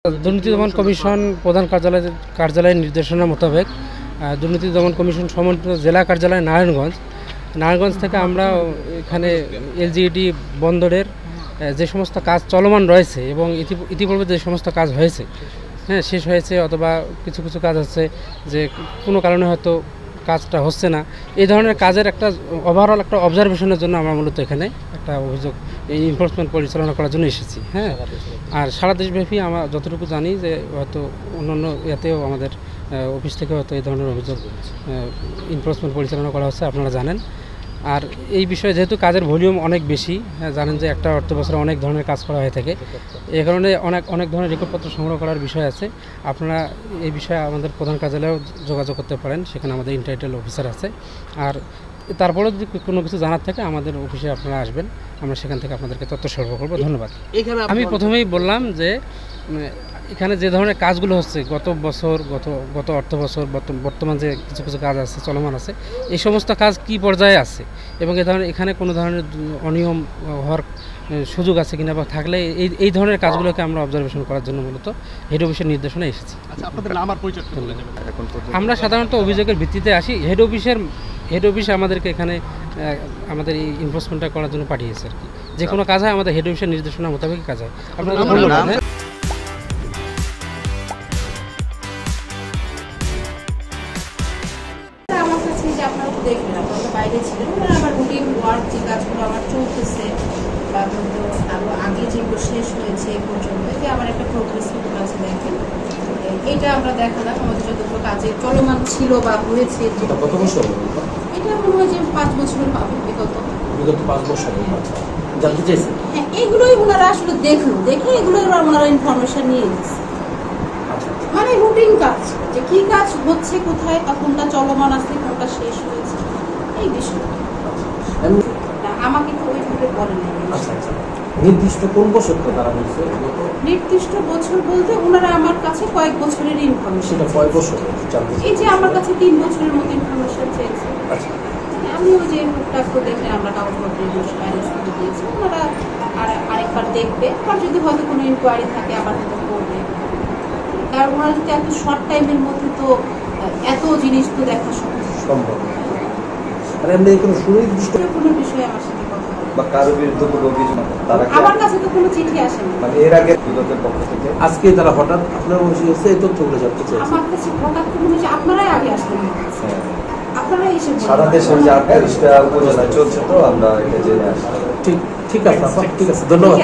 দুর্নীতি দমন কমিশন প্রধান কার্যালয়ের নির্দেশনা মোতাবেক দুর্নীতি দমন কমিশন সমন্বিত জেলা কার্যালয় নারায়ণগঞ্জ থেকে আমরা এখানে এলজিইডি বন্দরের যে সমস্ত কাজ চলমান রয়েছে এবং ইতিপূর্বে যে সমস্ত কাজ হয়েছে, হ্যাঁ, শেষ হয়েছে অথবা কিছু কিছু কাজ হচ্ছে যে কোনো কারণে হয়তো কাজটা হচ্ছে না, এই ধরনের কাজের একটা ওভারঅল একটা অবজারভেশনের জন্য আমরা মূলত এখানে একটা অভিযোগ এই এনফোর্সমেন্ট পরিচালনা করার জন্য এসেছি। হ্যাঁ, আর সারা দেশব্যাপী আমরা যতটুকু জানি যে হয়তো অন্যান্য ইয়াতেও আমাদের অফিস থেকে হয়তো এই ধরনের অভিযোগ এনফোর্সমেন্ট পরিচালনা করা হচ্ছে, আপনারা জানেন। আর এই বিষয়ে যেহেতু কাজের ভলিউম অনেক বেশি, হ্যাঁ, জানেন যে একটা অর্থ বছরে অনেক ধরনের কাজ করা হয়ে থাকে, এই কারণে অনেক ধরনের রেকর্ডপত্র সংগ্রহ করার বিষয় আছে। আপনারা এই বিষয়ে আমাদের প্রধান কার্যালয়েও যোগাযোগ করতে পারেন, সেখানে আমাদের ইন্টাইটেল অফিসার আছে। আর তারপরেও যদি কোনো কিছু জানার থাকে আমাদের অফিসে আপনারা আসবেন, আমরা সেখান থেকে আপনাদেরকে তথ্য সরবরাহ করবো। ধন্যবাদ। আমি প্রথমেই বললাম যে এখানে যে ধরনের কাজগুলো হচ্ছে গত অর্থ বছর বর্তমান যে কিছু কিছু কাজ আছে চলমান আছে, এই সমস্ত কাজ কি পর্যায়ে আছে এবং এখানে কোনো ধরনের অনিয়ম হওয়ার সুযোগ আছে কিনা বা থাকলে এই ধরনের কাজগুলোকে আমরা অবজারভেশন করার জন্য মূলত হেড অফিসের নির্দেশনা এসেছি। আমরা সাধারণত অভিযোগের ভিত্তিতে আসি। হেড অফিস আমাদেরকে এখানে আমাদের এই এনফোর্সমেন্টটা করার জন্য পাঠিয়েছে আর কি। যে কোনো কাজ হয় আমাদের হেড অফিসের নির্দেশনা মোতাবেক কাজ হয়। আপনাদের ধন্যবাদ। আপনারা তো দেখলেন, আপনারা তো বাইরে ছিলেন, আমার রুটিন ওয়ার্ক যে কাজগুলো আমার চলতেছে বা আরও আগে যেগুলো শেষ হয়েছে এই পর্যন্ত, যে আমার একটা প্রোগ্রেস রিপোর্ট আছে, দেখেন এটা আমরা দেখালাম আমাদের যতগুলো কাজে চলমান ছিল বা হয়েছে। কত বছর? এটা মনে হয় যে 5 বছরের পাবে, বিগত 5 বছর জানতে চাইছেন। হ্যাঁ, এগুলোই ওনারা আসলে দেখে এগুলো এবার ওনারা ইনফরমেশন নিয়ে দিচ্ছে, মানে রুটিন কাজ, যে কি কাজ হচ্ছে, কোথায় কোনটা চলমান আছে, কোনটা শেষ হয়েছে, এই বিষয়টা আমাকে তো ওইভাবে বলে নেই। নির্দিষ্ট কোন বছর তারা বলছে? নির্দিষ্ট বছর বলতে ওনারা আমার কাছে কয়েক বছরের ইনফরমেশন। কয়েক বছর? এই যে আমার কাছে 3 বছরের মতো ইনফরমেশন চেয়েছে। আমি ওই যে রূপটা দেখে আমরা কাগজপত্রের ম্যানেজ করে দিয়েছি, ওনারা আরেকবার দেখবে, আর যদি হয়তো কোনো ইনকোয়ারি থাকে আবার হয়তো করবে। কারণ ওনারা যদি এত শর্ট টাইমের মধ্যে তো এত জিনিস তো দেখা সম্ভব। আর এমনি কোনো সুনির্দিষ্ট কোনো বিষয়ে আমার সাথে কথা বা কারো বিরুদ্ধে কোনো অভিযোগ আমার কাছে তো কোনো চিঠি আসেনি। মানে এর আগে বিগতের পক্ষ থেকে আজকে তারা হঠাৎ আপনার অফিসে এসে এই তথ্যগুলো জানতে চাইছে। আমার কাছে হঠাৎ মনে হচ্ছে আপনারাই আগে আসলেন, আপনারাই এসে সারা দেশের যে 48টা উপজেলায় চলছে, তো আমরা এটা জেনে আসছি। ঠিক আছে, ঠিক আছে, ধন্যবাদ।